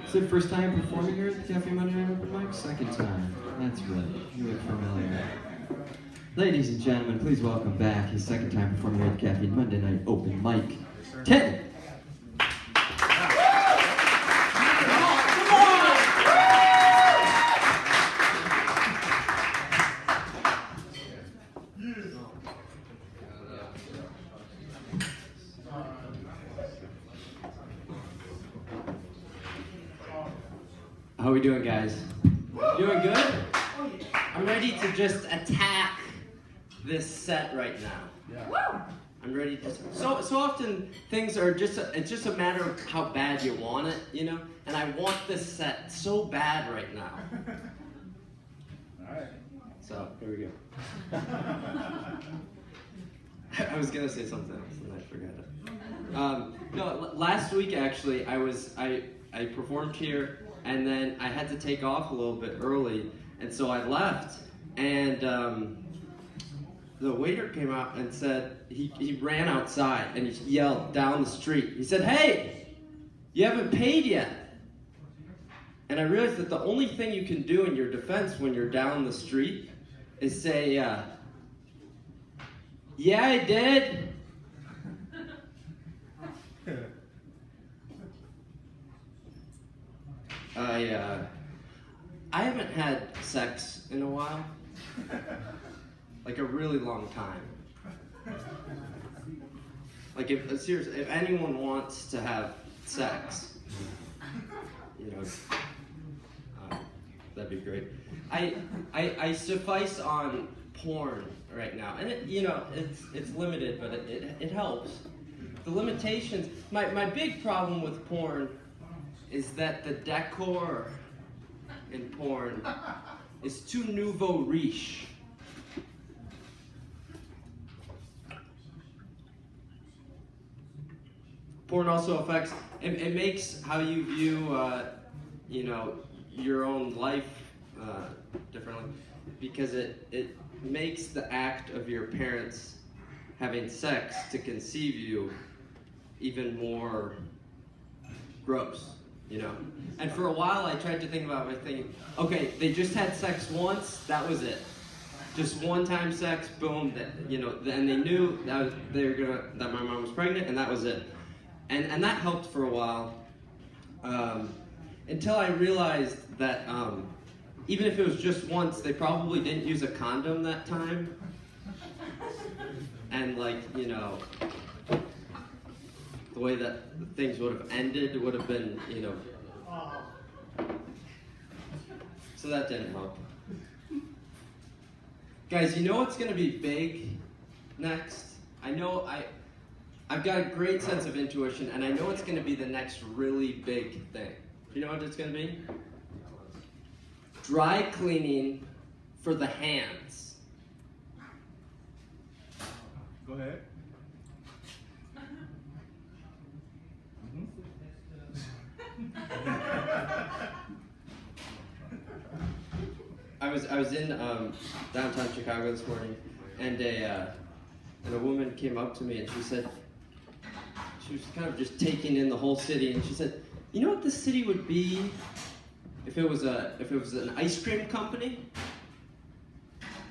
Is it first time performing here at the Cafe Monday Night Open Mic? Second time. That's right. You look familiar. Ladies and gentlemen, please welcome back his second time performing here at the Cafe Monday Night Open Mic, Ted. How we doing, guys? Doing good? I'm ready to just attack this set right now. Yeah. I'm ready to. So often things are it's just a matter of how bad you want it, you know. And I want this set so bad right now. All right. So here we go. I was gonna say something else and I forgot it. No, last week actually I performed here. And then I had to take off a little bit early, and so I left, and the waiter came out and said, he ran outside, and he yelled down the street. He said, "Hey, you haven't paid yet." And I realized that the only thing you can do in your defense when you're down the street is say, "Yeah, I did." I haven't had sex in a while, like a really long time. Like seriously, if anyone wants to have sex, you know, that'd be great. I suffice on porn right now, and it's limited, but it helps. The limitations. My big problem with porn is that the decor in porn is too nouveau riche. Porn also affects, it makes how you view, your own life differently, because it makes the act of your parents having sex to conceive you even more gross. And for a while I tried to think about my thinking, okay, they just had sex once, that was it. Just one time sex, boom, and they knew that that my mom was pregnant, and that was it. And that helped for a while, until I realized that even if it was just once, they probably didn't use a condom that time. And the way that things would have ended would have been, so that didn't help. Guys, you know what's going to be big next? I've got a great sense of intuition, and I know it's going to be the next really big thing. Do you know what it's going to be? Dry cleaning for the hands. Go ahead. I was in downtown Chicago this morning, and a woman came up to me and she said, she was kind of just taking in the whole city, and she said, "You know what this city would be if it was an ice cream company?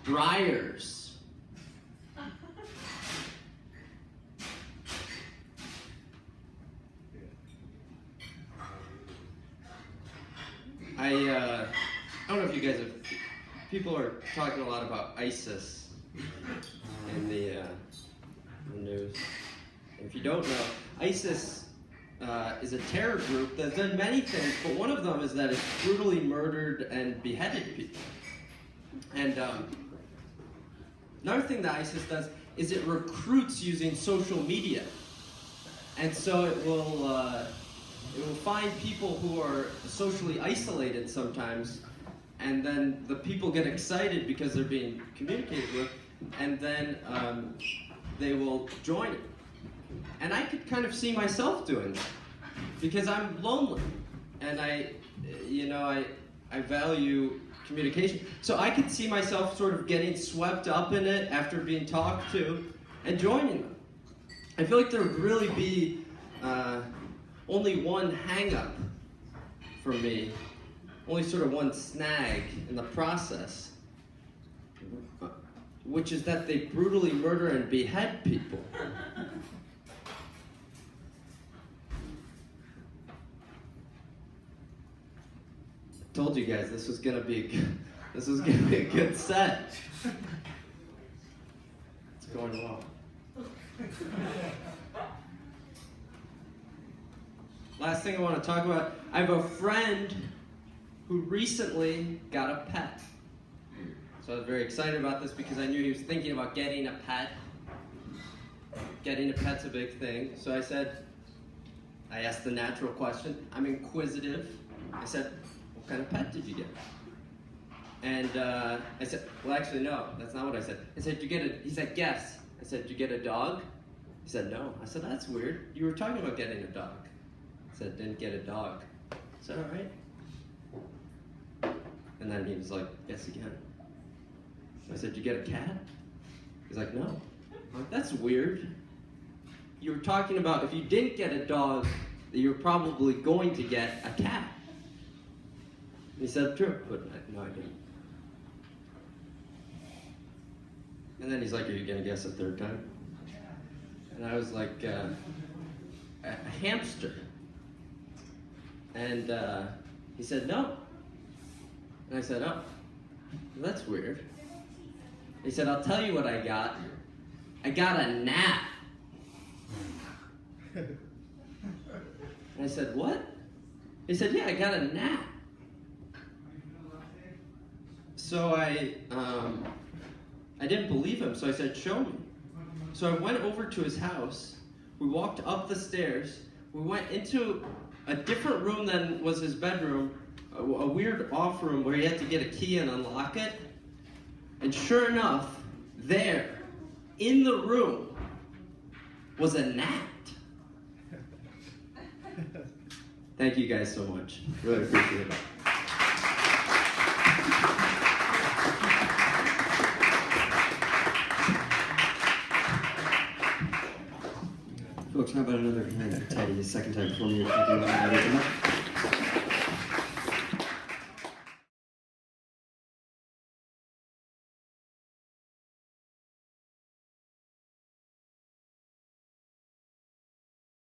Dryers." I don't know if you guys have. People are talking a lot about ISIS in the news. If you don't know, ISIS is a terror group that's done many things, but one of them is that it's brutally murdered and beheaded people. And another thing that ISIS does is it recruits using social media. And so it will find people who are socially isolated sometimes, and then the people get excited because they're being communicated with, and then they will join it. And I could kind of see myself doing that, because I'm lonely, and I value communication. So I could see myself sort of getting swept up in it after being talked to, and joining them. I feel like there would really be only one hang-up for me, only sort of one snag in the process, which is that they brutally murder and behead people. I told you guys this was gonna be a good set. It's going well. Last thing I want to talk about, I have a friend who recently got a pet. So I was very excited about this because I knew he was thinking about getting a pet. Getting a pet's a big thing. So I asked the natural question. I'm inquisitive. I said, what kind of pet did you get? And I said, well, actually, no, that's not what I said. I said, he said, guess. I said, did you get a dog? He said, no. I said, that's weird. You were talking about getting a dog. I said, didn't get a dog. I said, all right. And then he was like, guess again. I said, did you get a cat? He's like, no. I'm like, that's weird. You were talking about if you didn't get a dog, that you were probably going to get a cat. And he said, true, but no, I didn't. And then he's like, are you going to guess a third time? And I was like, a hamster. And he said, no. And I said, oh, well, that's weird. He said, I'll tell you what I got. I got a gnat. And I said, what? He said, yeah, I got a gnat. So I didn't believe him, so I said, show me. So I went over to his house. We walked up the stairs. We went into a different room than was his bedroom, a weird off room where he had to get a key and unlock it. And sure enough, there, in the room, was a gnat. Thank you guys so much. Really appreciate it. Folks, how about another hand for Teddy, a second time before we were thinking about it.